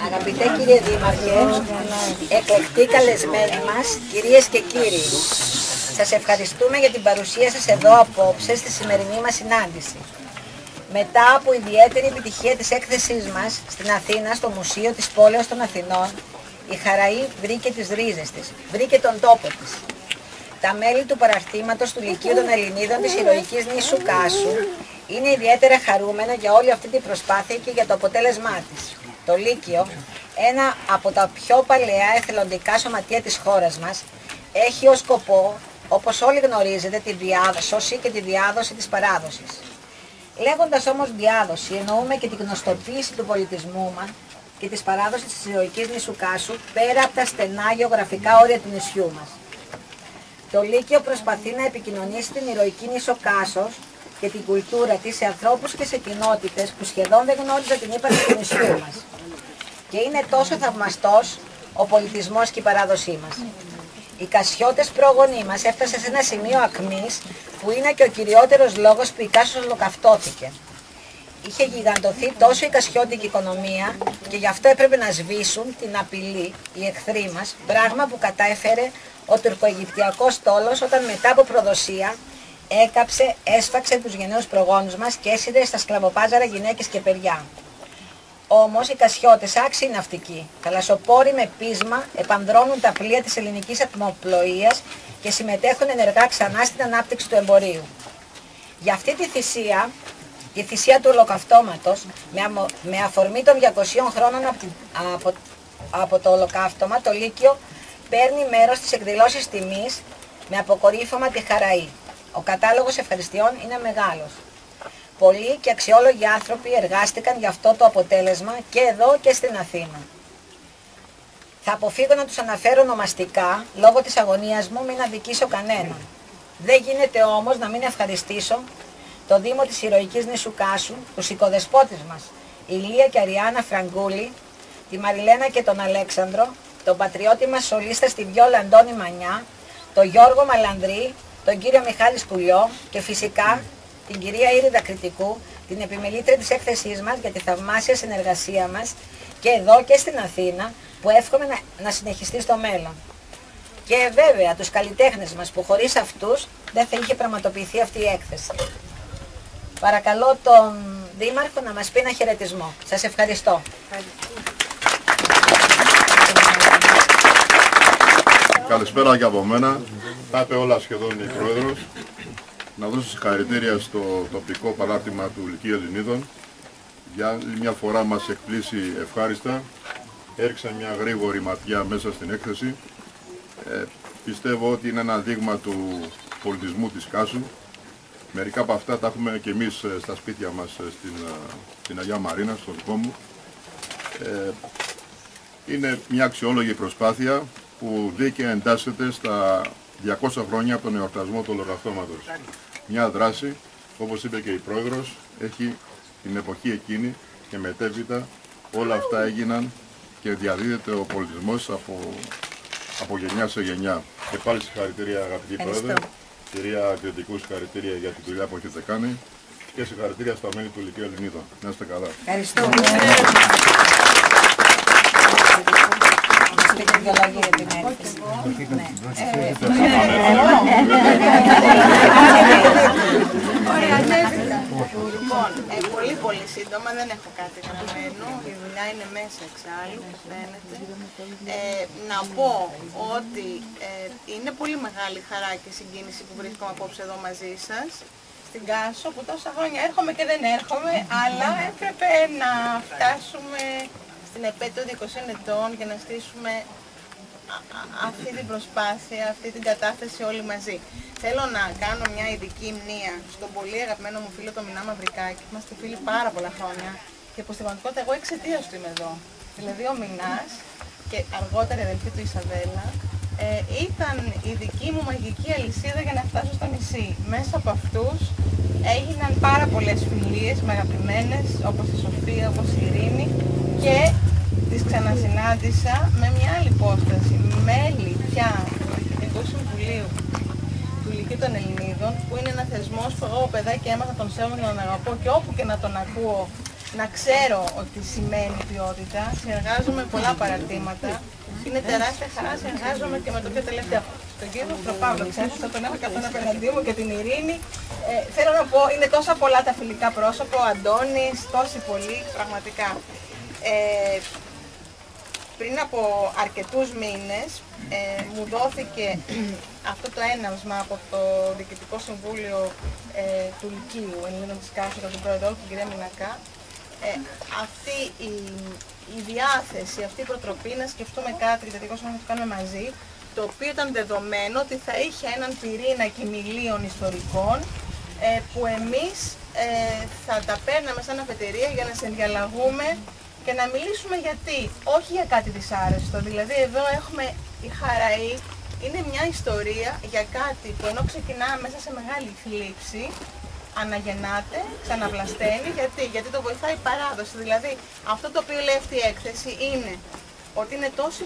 Αγαπητέ κύριε Δήμαρχε, εκλεκτοί καλεσμένοι μας, κυρίες και κύριοι, σας ευχαριστούμε για την παρουσία σας εδώ απόψε στη σημερινή μας συνάντηση. Μετά από ιδιαίτερη επιτυχία της έκθεσής μας στην Αθήνα, στο Μουσείο της Πόλεως των Αθηνών, η Χαραή βρήκε τις ρίζες της, βρήκε τον τόπο της. Τα μέλη του παραρτήματος του Λυκείου των Ελληνίδων της ηρωικής νήσου Κάσου είναι ιδιαίτερα χαρούμενα για όλη αυτή την προσπάθεια και για το αποτέλεσμά της. Το Λύκειο, ένα από τα πιο παλαιά εθελοντικά σωματεία της χώρας μας, έχει ως σκοπό, όπως όλοι γνωρίζετε, τη διάδοση και τη διάδοση της παράδοσης. Λέγοντας όμως διάδοση, εννοούμε και τη γνωστοποίηση του πολιτισμού μας και της παράδοσης της ηρωικής νήσου Κάσου πέρα από τα στενά γεωγραφικά όρια του νησιού μας. Το Λύκειο προσπαθεί να επικοινωνήσει την ηρωική νήσο Κάσος και την κουλτούρα της σε ανθρώπους και σε κοινότητες που σχεδόν δεν γνώριζαν την ύπαρξη του νησιού μας. Και είναι τόσο θαυμαστός ο πολιτισμός και η παράδοσή μας. Οι Κασιώτες πρόγονοί μας έφτασαν σε ένα σημείο ακμής που είναι και ο κυριότερος λόγος που η Κάσος ολοκαυτώθηκε. Είχε γιγαντωθεί τόσο η κασιώτικη οικονομία και γι' αυτό έπρεπε να σβήσουν την απειλή οι εχθροί μας, πράγμα που κατάφερε ο τουρκοαιγυπτιακός στόλος όταν μετά από προδοσία έκαψε, έσφαξε τους γενναίους προγόνους μας και έσυρε στα σκλαβοπάζαρα γυναίκες και παιδιά. Όμως οι Κασιώτες, άξιοι ναυτικοί, θαλασσοπόροι με πείσμα, επανδρώνουν τα πλοία της ελληνικής ατμοπλοείας και συμμετέχουν ενεργά ξανά στην ανάπτυξη του εμπορίου. Για αυτή τη θυσία του ολοκαυτώματος, με αφορμή των 200 χρόνων από το ολοκαύτωμα, το Λύκειο παίρνει μέρος στις εκδηλώσεις τιμής με αποκορύφωμα τη Χαραή. Ο κατάλογος ευχαριστειών είναι μεγάλος. Πολλοί και αξιόλογοι άνθρωποι εργάστηκαν για αυτό το αποτέλεσμα και εδώ και στην Αθήνα. Θα αποφύγω να τους αναφέρω ονομαστικά, λόγω της αγωνίας μου μην αδικήσω κανέναν. Δεν γίνεται όμως να μην ευχαριστήσω το Δήμο της ηρωικής νήσου Κάσου, τους οικοδεσπότες μας, Ηλία και Αριάννα Φραγκούλη, τη Μαριλένα και τον Αλέξανδρο, τον πατριώτη μας σολίστα στη βιόλα Αντώνη Μανιά, τον Γιώργο Μαλανδρή, τον κύριο Μιχάλη Σκουλιό και φυσικά την κυρία Ήριδα Κρητικού, την επιμελήτρια της έκθεσής μας για τη θαυμάσια συνεργασία μας και εδώ και στην Αθήνα, που εύχομαι να συνεχιστεί στο μέλλον. Και βέβαια τους καλλιτέχνες μας που χωρίς αυτούς δεν θα είχε πραγματοποιηθεί αυτή η έκθεση. Παρακαλώ τον Δήμαρχο να μας πει ένα χαιρετισμό. Σας ευχαριστώ. Καλησπέρα και από μένα. Τα είπε όλα σχεδόν η Πρόεδρος. Να δώσω συγχαρητήρια στο τοπικό παράρτημα του Λυκείου Ελληνίδων. Για μια φορά μας εκπλήσει ευχάριστα. Έριξα μια γρήγορη ματιά μέσα στην έκθεση. Πιστεύω ότι είναι ένα δείγμα του πολιτισμού της Κάσου. Μερικά από αυτά τα έχουμε και εμείς στα σπίτια μας στην Αγία Μαρίνα, στο δικό μου. Είναι μια αξιόλογη προσπάθεια που δίκαια εντάσσεται στα 200 χρόνια από τον εορτασμό του ολοκαυτώματος. Μια δράση, όπως είπε και η Πρόεδρος, έχει την εποχή εκείνη και μετέπειτα όλα αυτά έγιναν και διαδίδεται ο πολιτισμός από γενιά σε γενιά. Και πάλι συγχαρητήρια αγαπητή Πρόεδρε, κυρία Κρητικού, συγχαρητήρια για τη δουλειά που έχετε κάνει και συγχαρητήρια στα μέλη του Λυκείου Ελληνίδων. Να είστε καλά. Ευχαριστώ. Πολύ σύντομα, δεν έχω κάτι γραμμένο, η δουλειά είναι μέσα εξάλλου, φαίνεται. Να πω ότι είναι πολύ μεγάλη χαρά και συγκίνηση που βρίσκομαι απόψε εδώ μαζί σας, στην Κάσο, που τόσα χρόνια έρχομαι και δεν έρχομαι, αλλά έπρεπε να φτάσουμε στην επέτειο 20 ετών για να στήσουμε αυτή την προσπάθεια, αυτή την κατάθεση όλοι μαζί. Θέλω να κάνω μια ειδική μνήα στον πολύ αγαπημένο μου φίλο τον Μινά Μαυρικάκη. Είμαστε φίλοι πάρα πολλά χρόνια και που στην πραγματικότητα εγώ εξαιτίας του είμαι εδώ. Δηλαδή ο Μινάς και αργότερα η αδελφή του Ισαβέλα ήταν η δική μου μαγική αλυσίδα για να φτάσω στο νησί. Μέσα από αυτούς έγιναν πάρα πολλές φιλίες με αγαπημένες όπως η Σοφία, όπως η Ειρήνη και τις ξανασυνάντησα με μια άλλη υπόσταση, μέλη πια του Διοικητικού Συμβουλίου του Λυκείου των Ελληνίδων, που είναι ένα θεσμός που εγώ παιδάκι έμαθα τον σέβομαι και τον αγαπώ και όπου και να τον ακούω να ξέρω ότι σημαίνει ποιότητα. Συνεργάζομαι με πολλά παραρτήματα. Είναι τεράστια χαρά, συνεργάζομαι και με το πιο τελευταίο. Τον κύριο Μαυροπαύλο, ξέχασα, τον έχω καθόλου απέναντί μου και την Ειρήνη. Θέλω να πω, είναι τόσα πολλά τα φιλικά πρόσωπα, ο Αντώνης, τόσοι πολλοί, πραγματικά. Πριν από αρκετούς μήνες μου δόθηκε αυτό το έναυσμα από το Διοικητικό Συμβούλιο του Λυκείου Ελλήνων της Κάσου, τον πρόεδρο, την κυρία Μινακά, αυτή η διάθεση, αυτή η προτροπή να σκεφτούμε κάτι για το να το κάνουμε μαζί, το οποίο ήταν δεδομένο ότι θα είχε έναν πυρήνα κοιμηλίων ιστορικών που εμείς θα τα παίρναμε σαν αφετηρία για να συνδιαλλαγούμε και να μιλήσουμε γιατί, όχι για κάτι δυσάρεστο. Δηλαδή εδώ έχουμε η Χαραή, είναι μια ιστορία για κάτι που ενώ ξεκινά μέσα σε μεγάλη θλίψη, αναγεννάται, ξαναβλασταίνει. Γιατί το βοηθάει η παράδοση. Δηλαδή αυτό το οποίο λέει αυτή η έκθεση είναι ότι είναι τόσο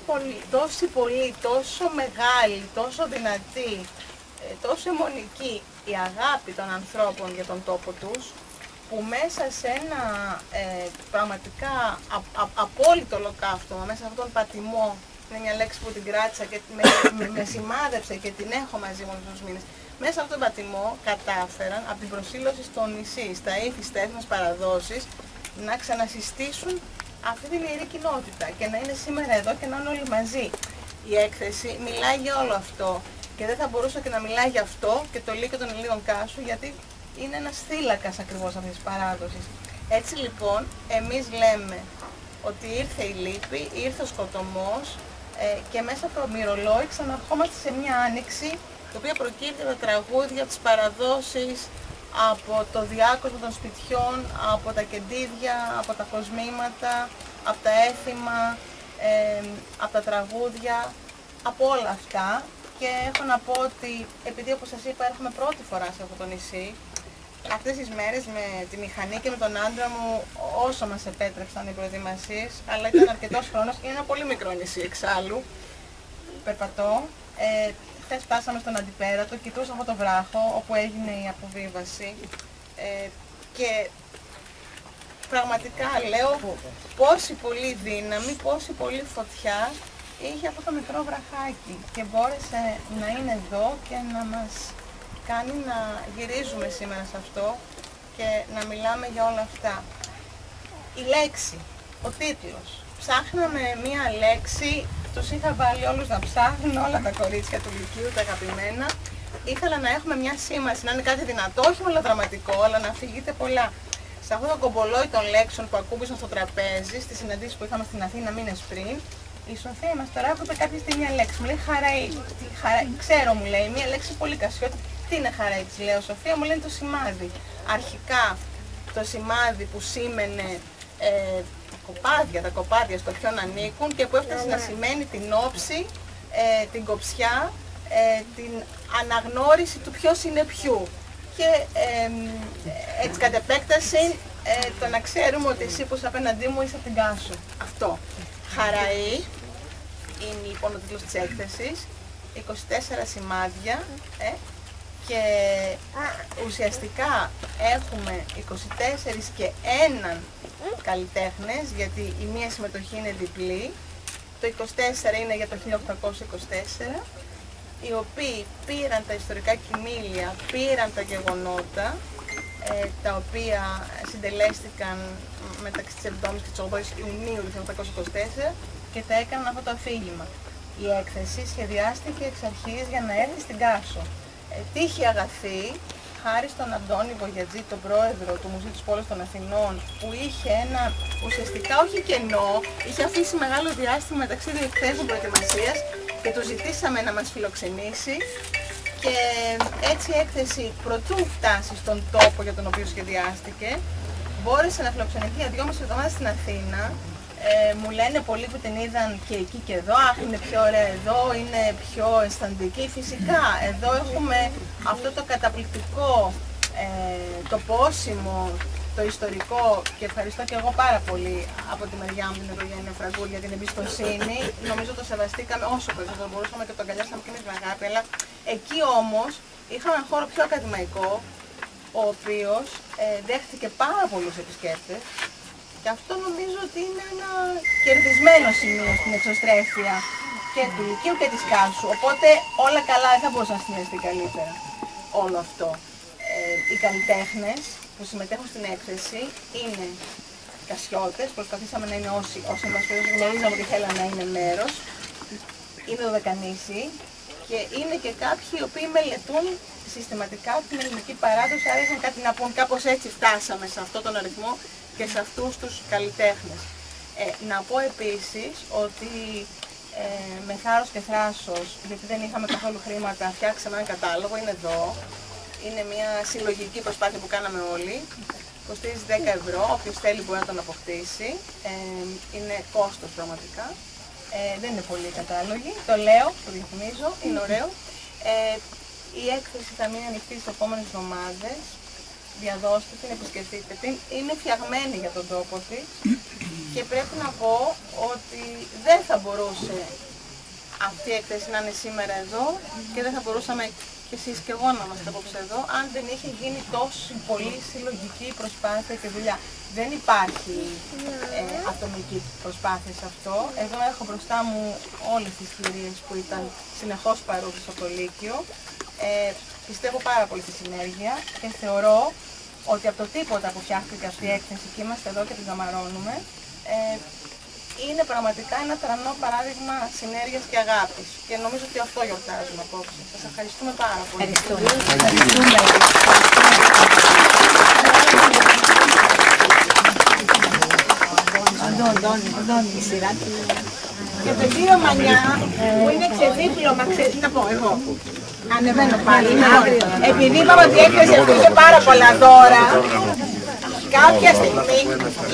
πολύ, τόσο μεγάλη, τόσο δυνατή, τόσο αιμονική η αγάπη των ανθρώπων για τον τόπο τους, που μέσα σε ένα πραγματικά απόλυτο ολοκαύτωμα, μέσα σε αυτόν τον πατημό, είναι μια λέξη που την κράτησα και με σημάδεψε και την έχω μαζί μου όλους τους μήνες, μέσα σε αυτόν τον πατημό κατάφεραν από την προσήλωση στο νησί, στα ήθη, στα έθνος παραδόσεις, να ξανασυστήσουν αυτή την ιερή κοινότητα και να είναι σήμερα εδώ και να είναι όλοι μαζί. Η έκθεση μιλάει για όλο αυτό και δεν θα μπορούσε και να μιλάει για αυτό και το Λύκειο των Ελλήνων Κάσου, γιατί είναι ένας θύλακας ακριβώς αυτής της παράδοσης. Έτσι λοιπόν, εμείς λέμε ότι ήρθε η λύπη, ήρθε ο σκοτωμός και μέσα από το μυρολόι ξαναρχόμαστε σε μια άνοιξη, η οποία προκύπτει από τα τραγούδια, από τις παραδόσεις, από το διάκοσμο των σπιτιών, από τα κεντίδια, από τα κοσμήματα, από τα έθιμα, από τα τραγούδια, από όλα αυτά. Και έχω να πω ότι, επειδή όπως σας είπα έρχομαι πρώτη φορά σε αυτό το νησί, αυτές τις μέρες με τη μηχανή και με τον άντρα μου, όσο μας επέτρεψαν οι προετοιμασίες, αλλά ήταν αρκετός χρόνος, είναι ένα πολύ μικρό νησί εξάλλου, περπατώ. Χθες φτάσαμε στον Αντιπέρατο, κοιτούσα αυτό το βράχο όπου έγινε η αποβίβαση και πραγματικά λέω πόση πολύ δύναμη, πόση πολύ φωτιά είχε αυτό το μικρό βραχάκι και μπόρεσε να είναι εδώ και να μας κάνει να γυρίζουμε σήμερα σε αυτό και να μιλάμε για όλα αυτά. Η λέξη, ο τίτλος. Ψάχναμε μία λέξη, τους είχα βάλει όλους να ψάχνουν, όλα τα κορίτσια του Λυκείου, τα αγαπημένα. Ήθελα να έχουμε μια σήμαση, να είναι κάτι δυνατό, όχι μόνο δραματικό, αλλά να αφηγείται πολλά. Σε αυτό το κομπολόι των λέξεων που ακούμπησαν στο τραπέζι, στις συναντήσεις που είχαμε στην Αθήνα μήνες πριν, η Σοφία μας τώρα άκουπε κάποια στιγμή μια λέξη. Μου λέει Χαραή. Ξέρω, μου λέει, μια λέξη πολύ κασιώτη. Τι είναι Χαραή, της λέω Σοφία, μου λένε το σημάδι. Αρχικά το σημάδι που σήμαινε τα κοπάδια στο ποιον ανήκουν και που έφτασε να σημαίνει την όψη, την κοψιά, την αναγνώριση του ποιος είναι ποιου. Και έτσι κατ' επέκταση το να ξέρουμε ότι εσύ που είσαι απέναντί μου είσαι από την Κάσου. Αυτό. Χαραή είναι λοιπόν ο τίτλος της έκθεσης, 24 σημάδια και ουσιαστικά έχουμε 24 και έναν καλλιτέχνες, γιατί η μία συμμετοχή είναι διπλή. Το 24 είναι για το 1824, οι οποίοι πήραν τα ιστορικά κοιμήλια, πήραν τα γεγονότα, τα οποία συντελέστηκαν μεταξύ της 7ης και της 8ης Ιουνίου του 1824 και τα έκαναν αυτό το αφήγημα. Η έκθεση σχεδιάστηκε εξ αρχής για να έρθει στην Κάσο. Τύχη αγαθή, χάρη στον Αντώνη Βογιατζή, τον πρόεδρο του Μουσείου της Πόλης των Αθηνών, που είχε ένα ουσιαστικά όχι κενό, είχε αφήσει μεγάλο διάστημα μεταξύ δύο εκθέσεων προετοιμασίας και του ζητήσαμε να μας φιλοξενήσει. Και έτσι η έκθεση, προτού φτάσει στον τόπο για τον οποίο σχεδιάστηκε, μπόρεσε να φιλοξενηθεί για 2,5 εβδομάδες στην Αθήνα. Μου λένε πολλοί που την είδαν και εκεί και εδώ, αχ, είναι πιο ωραία εδώ, είναι πιο αισθαντική. Φυσικά, εδώ έχουμε αυτό το καταπληκτικό, το πόσιμο, το ιστορικό, και ευχαριστώ και εγώ πάρα πολύ από τη μεριά μου την οικογένεια Φραγκούλη για την εμπιστοσύνη. Νομίζω το σεβαστήκαμε όσο περισσότερο μπορούσαμε και το αγκαλιάσαμε και εμείς με αγάπη, αλλά εκεί όμως είχαμε ένα χώρο πιο ακαδημαϊκό, ο οποίος δέχτηκε πάρα πολλούς επισκέπτες Και αυτό νομίζω ότι είναι ένα κερδισμένο σημείο στην εξωστρέφεια και του Λυκείου και της Κάσου. Οπότε όλα καλά, δεν θα μπορούσα να συνδυαστεί καλύτερα όλο αυτό. Οι καλλιτέχνες που συμμετέχουν στην έκθεση είναι κασιώτες, προσπαθήσαμε να είναι όσοι μας γνωρίζαμε ότι θέλαν να είναι μέρος. Είναι δωδεκανήσιοι και είναι και κάποιοι οι οποίοι μελετούν συστηματικά την ελληνική παράδοση, άρα είχαν κάτι να πούν. Κάπως έτσι φτάσαμε σε αυτόν τον αριθμό και σε αυτούς τους καλλιτέχνες. Να πω επίσης ότι με θάρρος και θράσος, γιατί δεν είχαμε καθόλου χρήματα, φτιάξαμε έναν κατάλογο, είναι εδώ. Είναι μια συλλογική προσπάθεια που κάναμε όλοι. Κοστίζει 10 ευρώ, όποιος θέλει μπορεί να τον αποκτήσει. Είναι κόστος πραγματικά. Δεν είναι πολύ κατάλογοι. Το λέω, το διαφημίζω, είναι ωραίο. Η έκθεση θα μείνει ανοιχτή στις επόμενες εβδομάδες. Διαδώστε την, επισκεφτείτε την. Είναι φτιαγμένη για τον τόπο της και πρέπει να πω ότι δεν θα μπορούσε αυτή η έκθεση να είναι σήμερα εδώ και δεν θα μπορούσαμε και εσείς και εγώ να είμαστε απόψε εδώ αν δεν είχε γίνει τόσο πολύ συλλογική προσπάθεια και δουλειά. Δεν υπάρχει ατομική προσπάθεια σε αυτό. Εδώ έχω μπροστά μου όλες τις κυρίες που ήταν συνεχώς παρούσες από το Λύκειο. Πιστεύω πάρα πολύ στη συνέργεια και θεωρώ ότι από το τίποτα που φτιάχτηκε αυτή η έκθεση και είμαστε εδώ και την καμαρώνουμε, είναι πραγματικά ένα τρανό παράδειγμα συνέργειας και αγάπης. Και νομίζω ότι αυτό γιορτάζουμε απόψε. Σας ευχαριστούμε πάρα πολύ. Αντώνη, η σειρά του. Και τον κύριο Μανιά, που είναι ξεδίπλωμα, να πω εγώ. Ανεβαίνω πάλι. Επειδή είπαμε ότι η έκθεση αυτή είχε πάρα πολλά δώρα, κάποια στιγμή,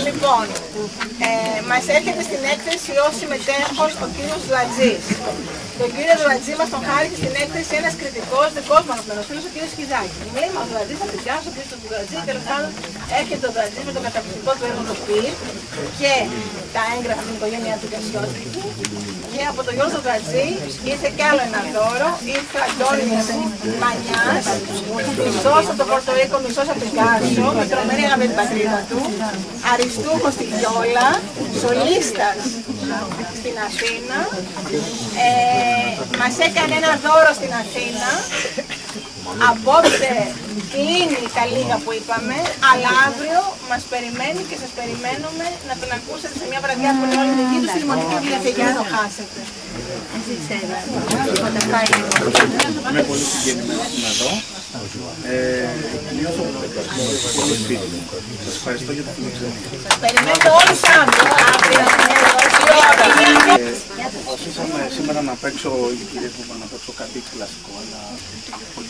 λοιπόν, μας έρχεται στην έκθεση ως συμμετέχος ο κύριος Δουατζής. Τον κύριο Δουατζή μας τον χάρισε στην έκθεση ένας κριτικός δικός μας φίλος, ο κύριος Χιδάκης. Μου λέει, μα ο Δουατζής θα την πιάσω, ο κύριος Δουατζή, τέλος πάντων έρχεται ο Δουατζής με το καταπληκτικό του έργο το πυρ και τα έγγραφα στην οικογένειά του Κασιώτη. Και από τον Γιώργο Δουατζή ήρθε κι άλλο ένα δώρο, ήρθε ο Αντώνης Μανιάς, μισός από το Πορτορίκο, μισός από την Κάσο, με τρομερή αγάπη την πατρίδα του, αριστούχος στη Γιόλα, σολίστας στην Αθήνα. Μας έκανε ένα δώρο στην Αθήνα. Απόψε κλείνει τα λίγα που είπαμε, αλλά αύριο μας περιμένει και σας περιμένουμε να τον ακούσετε σε μια βραδιά που είναι όλη δική του στη Δημοτική Βιβλιοθήκη, να το χάσετε. Εσύ ξέρεις. Είμαι πολύ συγκεκριμένος να δω. Νιώθω πολύ σπίτι. Σας ευχαριστώ για τη φιλοξενία. Σας περιμένετε όλους αύριο. Αποφασίσαμε σήμερα να παίξω, οι κυρίες μου είπαν να παίξω κάτι κλασικό, αλλά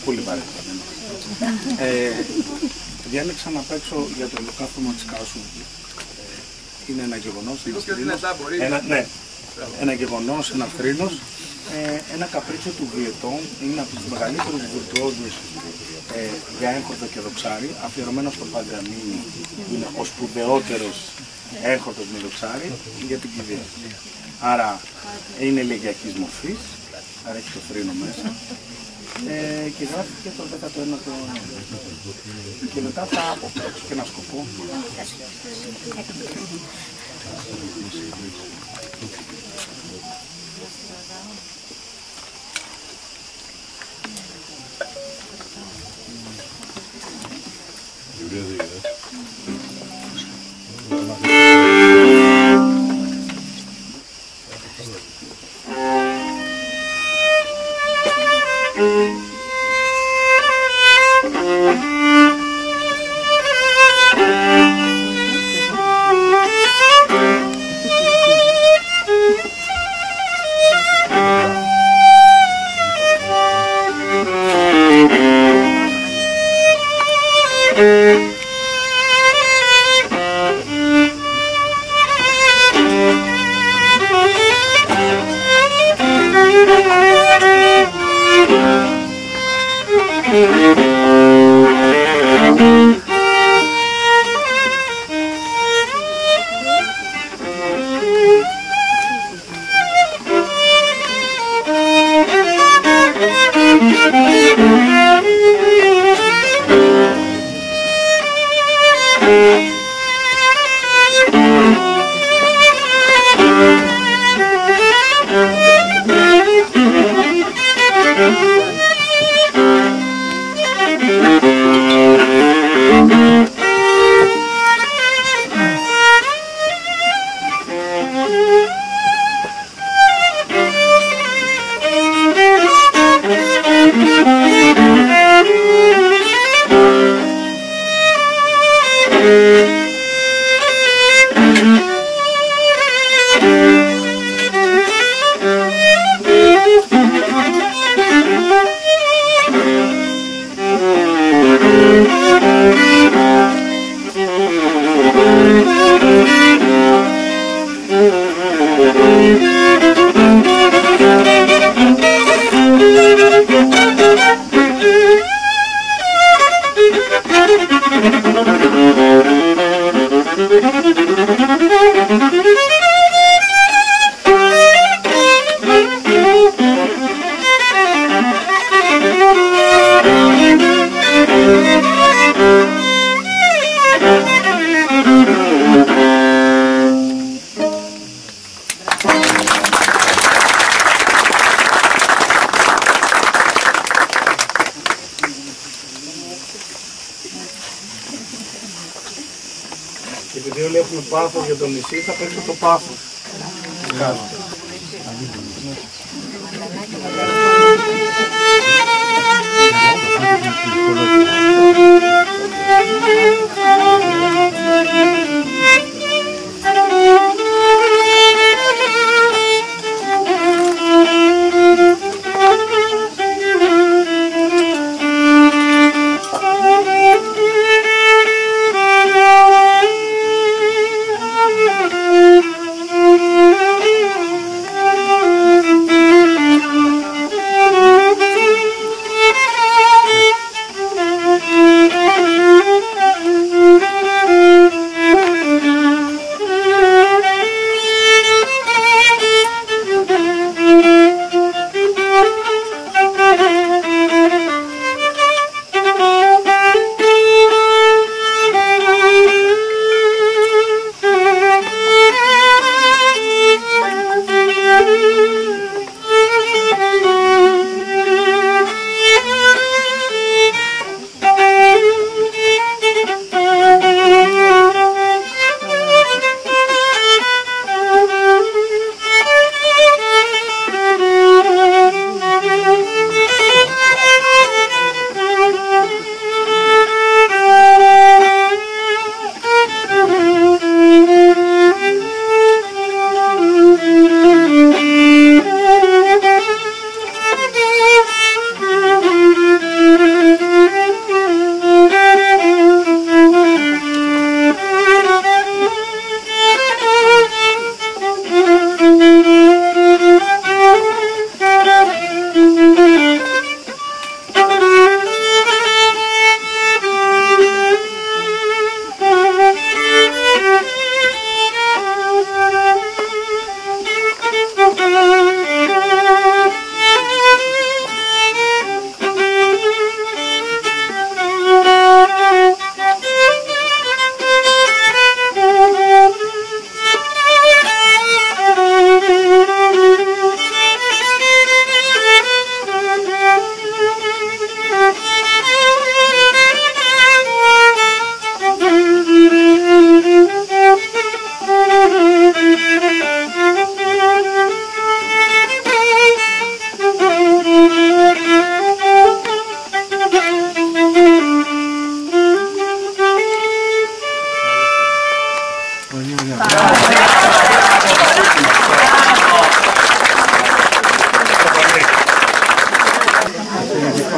πολύ βαρετό. Διάλεξα να παίξω για το ολοκαύτωμα της Κάσου. Είναι ένα γεγονός, ένα γεγονός, ένα θρήνος, ένα καπρίτσιο του Βιετών, είναι από τους μεγαλύτερους βιρτουόζους για έγχορδο και δοξάρι, αφιερωμένο στο Παντρανίνη, που είναι ο σπουδαιότερος έγχορδος με δοξάρι για την κηδεία. Άρα είναι ηλεγιακής μορφής, άρα έχει το θρήνο μέσα και γράφτηκε το 19ο αιώνα. Και μετά θα παίξω και ένα σκοπό. Επειδή όλοι έχουμε πάθος για το νησί, θα παίξω το πάθος.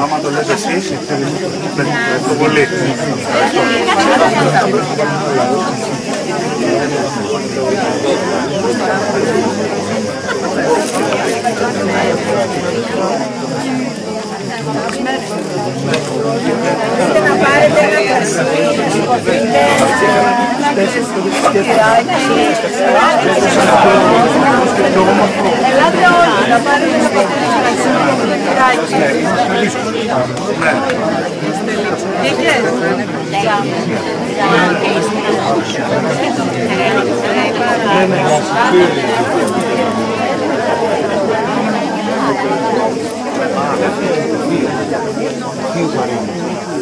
Άμα το λέτε εσείς, ευχαριστώ πολύ. Μπορείτε να πάρετε ένα κρασί, να σηκωθείτε, ελάτε όλοι, να πάρετε ένα κρασί. Βγήκες? Τι είναι